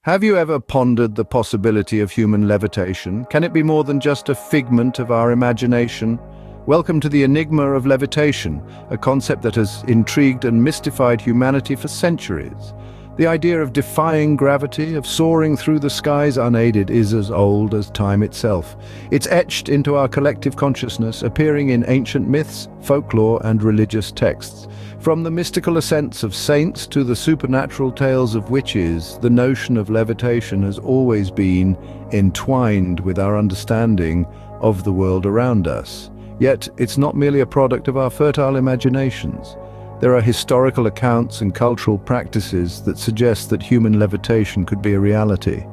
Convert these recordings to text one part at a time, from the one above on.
Have you ever pondered the possibility of human levitation? Can it be more than just a figment of our imagination? Welcome to the enigma of levitation, a concept that has intrigued and mystified humanity for centuries. The idea of defying gravity, of soaring through the skies unaided, is as old as time itself. It's etched into our collective consciousness, appearing in ancient myths, folklore, and religious texts. From the mystical ascents of saints to the supernatural tales of witches, the notion of levitation has always been entwined with our understanding of the world around us. Yet, it's not merely a product of our fertile imaginations. There are historical accounts and cultural practices that suggest that human levitation could be a reality.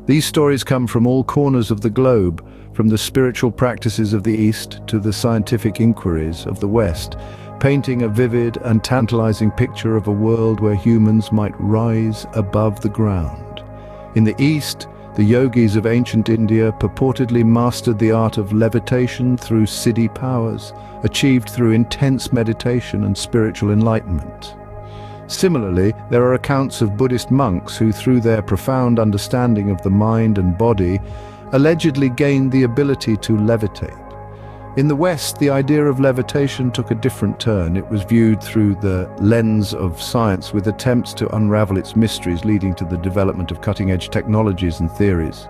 These stories come from all corners of the globe, from the spiritual practices of the East to the scientific inquiries of the West, painting a vivid and tantalizing picture of a world where humans might rise above the ground. In the East, the yogis of ancient India purportedly mastered the art of levitation through siddhi powers, achieved through intense meditation and spiritual enlightenment. Similarly, there are accounts of Buddhist monks who, through their profound understanding of the mind and body, allegedly gained the ability to levitate. In the West, the idea of levitation took a different turn. It was viewed through the lens of science, with attempts to unravel its mysteries, leading to the development of cutting-edge technologies and theories.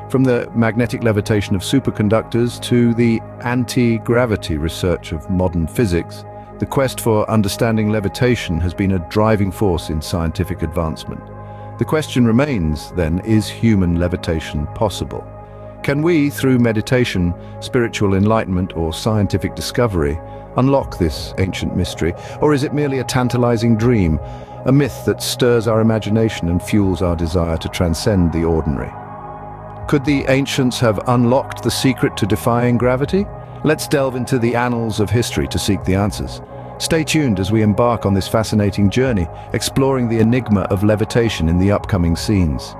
From the magnetic levitation of superconductors to the anti-gravity research of modern physics, the quest for understanding levitation has been a driving force in scientific advancement. The question remains, then, is human levitation possible? Can we, through meditation, spiritual enlightenment, or scientific discovery, unlock this ancient mystery? Or is it merely a tantalizing dream, a myth that stirs our imagination and fuels our desire to transcend the ordinary? Could the ancients have unlocked the secret to defying gravity? Let's delve into the annals of history to seek the answers. Stay tuned as we embark on this fascinating journey, exploring the enigma of levitation in the upcoming scenes.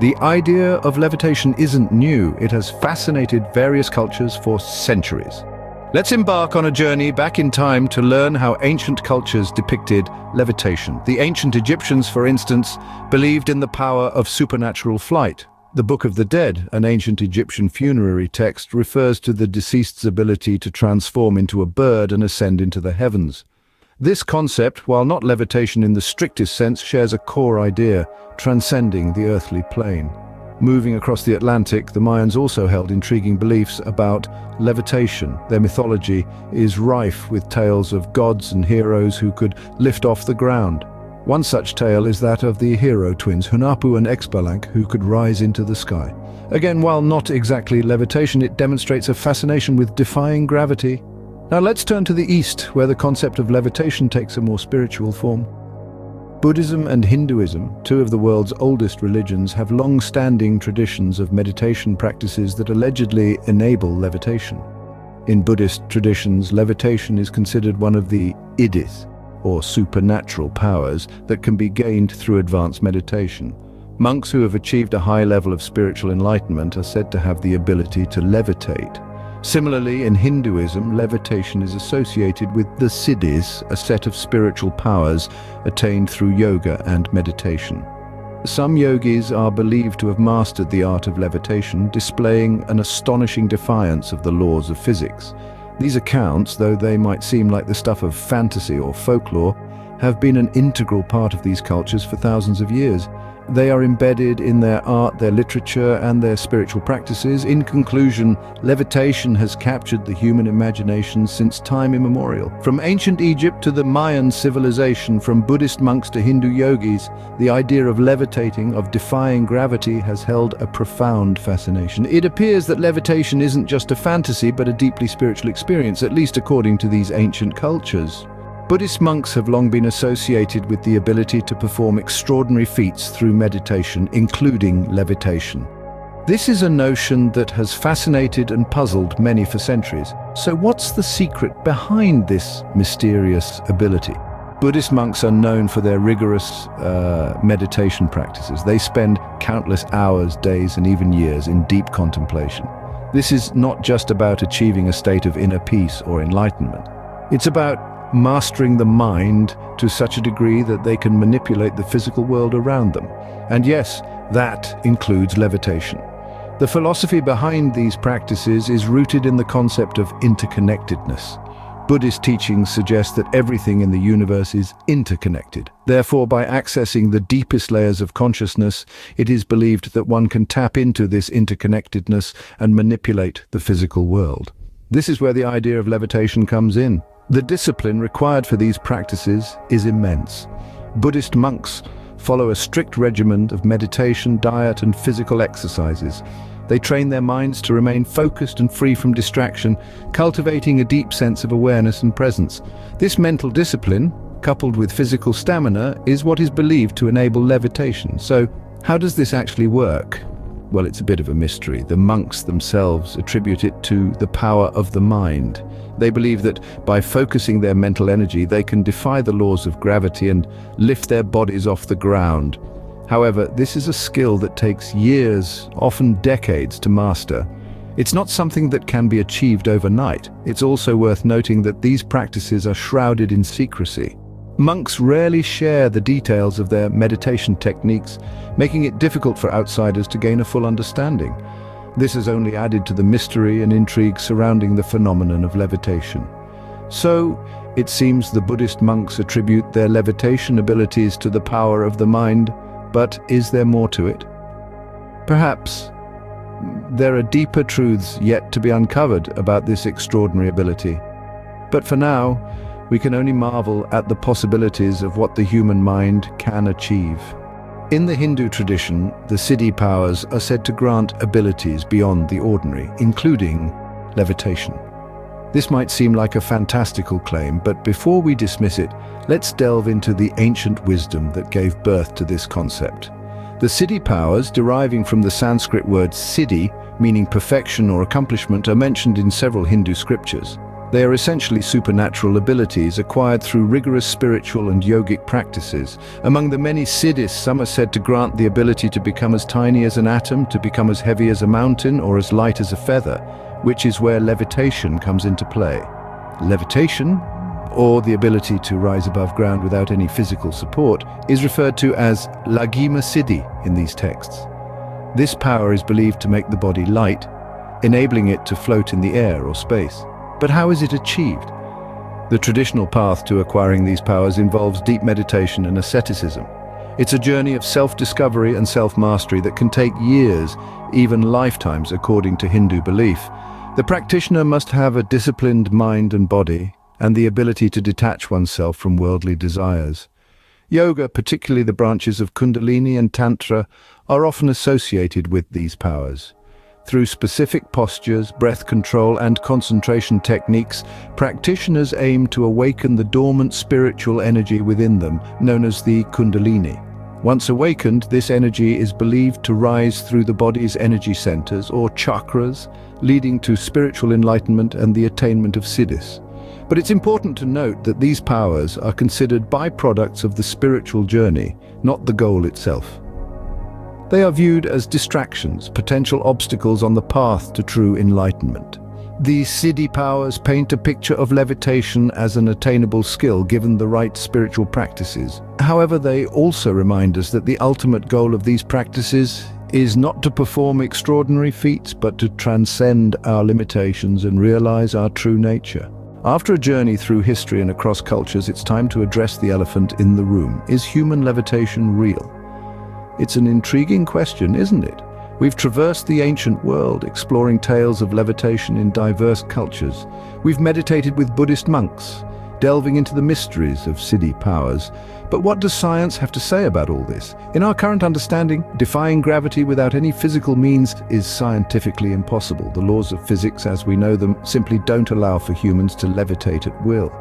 The idea of levitation isn't new. It has fascinated various cultures for centuries. Let's embark on a journey back in time to learn how ancient cultures depicted levitation. The ancient Egyptians, for instance, believed in the power of supernatural flight. The Book of the Dead, an ancient Egyptian funerary text, refers to the deceased's ability to transform into a bird and ascend into the heavens. This concept, while not levitation in the strictest sense, shares a core idea: transcending the earthly plane. Moving across the Atlantic, the Mayans also held intriguing beliefs about levitation. Their mythology is rife with tales of gods and heroes who could lift off the ground. One such tale is that of the hero twins, Hunahpu and Xbalanque, who could rise into the sky. Again, while not exactly levitation, it demonstrates a fascination with defying gravity. Now let's turn to the East, where the concept of levitation takes a more spiritual form. Buddhism and Hinduism, two of the world's oldest religions, have long-standing traditions of meditation practices that allegedly enable levitation. In Buddhist traditions, levitation is considered one of the idis, or supernatural powers, that can be gained through advanced meditation. Monks who have achieved a high level of spiritual enlightenment are said to have the ability to levitate. Similarly, in Hinduism, levitation is associated with the siddhis, a set of spiritual powers attained through yoga and meditation. Some yogis are believed to have mastered the art of levitation, displaying an astonishing defiance of the laws of physics. These accounts, though they might seem like the stuff of fantasy or folklore, have been an integral part of these cultures for thousands of years. They are embedded in their art, their literature, and their spiritual practices. In conclusion, levitation has captured the human imagination since time immemorial. From ancient Egypt to the Mayan civilization, from Buddhist monks to Hindu yogis, the idea of levitating, of defying gravity, has held a profound fascination. It appears that levitation isn't just a fantasy, but a deeply spiritual experience, at least according to these ancient cultures. Buddhist monks have long been associated with the ability to perform extraordinary feats through meditation, including levitation. This is a notion that has fascinated and puzzled many for centuries. So what's the secret behind this mysterious ability? Buddhist monks are known for their rigorous meditation practices. They spend countless hours, days, and even years in deep contemplation. This is not just about achieving a state of inner peace or enlightenment. It's about mastering the mind to such a degree that they can manipulate the physical world around them. And yes, That includes levitation. The philosophy behind these practices is rooted in the concept of interconnectedness. Buddhist teachings suggest that everything in the universe is interconnected. Therefore, by accessing the deepest layers of consciousness, it is believed that one can tap into this interconnectedness and manipulate the physical world. This is where the idea of levitation comes in. The discipline required for these practices is immense. Buddhist monks follow a strict regimen of meditation, diet, and physical exercises. They train their minds to remain focused and free from distraction, cultivating a deep sense of awareness and presence. This mental discipline, coupled with physical stamina, is what is believed to enable levitation. So, how does this actually work? Well, it's a bit of a mystery. The monks themselves attribute it to the power of the mind. They believe that by focusing their mental energy, they can defy the laws of gravity and lift their bodies off the ground. However, this is a skill that takes years, often decades, to master. It's not something that can be achieved overnight. It's also worth noting that these practices are shrouded in secrecy. Monks rarely share the details of their meditation techniques, making it difficult for outsiders to gain a full understanding. This has only added to the mystery and intrigue surrounding the phenomenon of levitation. So, it seems the Buddhist monks attribute their levitation abilities to the power of the mind. But is there more to it? Perhaps there are deeper truths yet to be uncovered about this extraordinary ability. But for now, we can only marvel at the possibilities of what the human mind can achieve. In the Hindu tradition, the Siddhi powers are said to grant abilities beyond the ordinary, including levitation. This might seem like a fantastical claim, but before we dismiss it, let's delve into the ancient wisdom that gave birth to this concept. The Siddhi powers, deriving from the Sanskrit word siddhi, meaning perfection or accomplishment, are mentioned in several Hindu scriptures. They are essentially supernatural abilities acquired through rigorous spiritual and yogic practices. Among the many siddhis, some are said to grant the ability to become as tiny as an atom, to become as heavy as a mountain, or as light as a feather, which is where levitation comes into play. Levitation, or the ability to rise above ground without any physical support, is referred to as lagima siddhi in these texts. This power is believed to make the body light, enabling it to float in the air or space. But how is it achieved? The traditional path to acquiring these powers involves deep meditation and asceticism. It's a journey of self-discovery and self-mastery that can take years, even lifetimes, according to Hindu belief. The practitioner must have a disciplined mind and body, and the ability to detach oneself from worldly desires. Yoga, particularly the branches of Kundalini and Tantra, are often associated with these powers. Through specific postures, breath control, and concentration techniques, practitioners aim to awaken the dormant spiritual energy within them, known as the Kundalini. Once awakened, this energy is believed to rise through the body's energy centers, or chakras, leading to spiritual enlightenment and the attainment of siddhis. But it's important to note that these powers are considered byproducts of the spiritual journey, not the goal itself. They are viewed as distractions, potential obstacles on the path to true enlightenment. These siddhi powers paint a picture of levitation as an attainable skill given the right spiritual practices. However, they also remind us that the ultimate goal of these practices is not to perform extraordinary feats, but to transcend our limitations and realize our true nature. After a journey through history and across cultures, it's time to address the elephant in the room. Is human levitation real? It's an intriguing question, isn't it? We've traversed the ancient world, exploring tales of levitation in diverse cultures. We've meditated with Buddhist monks, delving into the mysteries of siddhi powers. But what does science have to say about all this? In our current understanding, defying gravity without any physical means is scientifically impossible. The laws of physics, as we know them, simply don't allow for humans to levitate at will.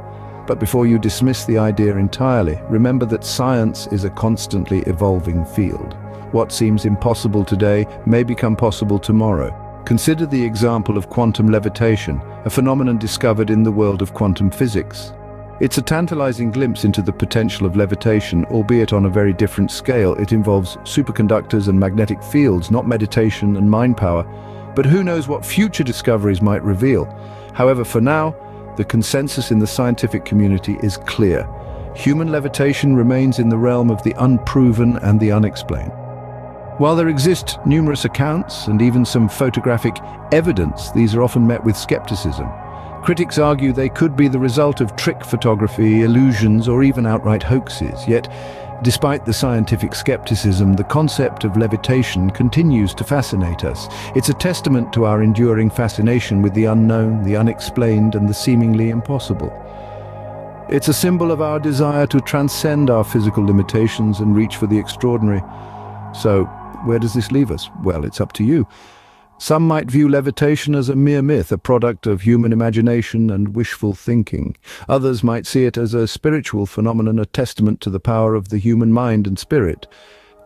But before you dismiss the idea entirely, remember that science is a constantly evolving field. What seems impossible today may become possible tomorrow. Consider the example of quantum levitation, a phenomenon discovered in the world of quantum physics. It's a tantalizing glimpse into the potential of levitation, albeit on a very different scale. It involves superconductors and magnetic fields, not meditation and mind power. But who knows what future discoveries might reveal? However, for now, the consensus in the scientific community is clear. Human levitation remains in the realm of the unproven and the unexplained. While there exist numerous accounts and even some photographic evidence, these are often met with skepticism. Critics argue they could be the result of trick photography, illusions, or even outright hoaxes. Yet, despite the scientific skepticism, the concept of levitation continues to fascinate us. It's a testament to our enduring fascination with the unknown, the unexplained, and the seemingly impossible. It's a symbol of our desire to transcend our physical limitations and reach for the extraordinary. So, where does this leave us? Well, it's up to you. Some might view levitation as a mere myth, a product of human imagination and wishful thinking. Others might see it as a spiritual phenomenon, a testament to the power of the human mind and spirit.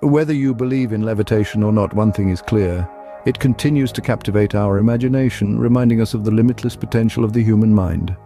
Whether you believe in levitation or not, one thing is clear. It continues to captivate our imagination, reminding us of the limitless potential of the human mind.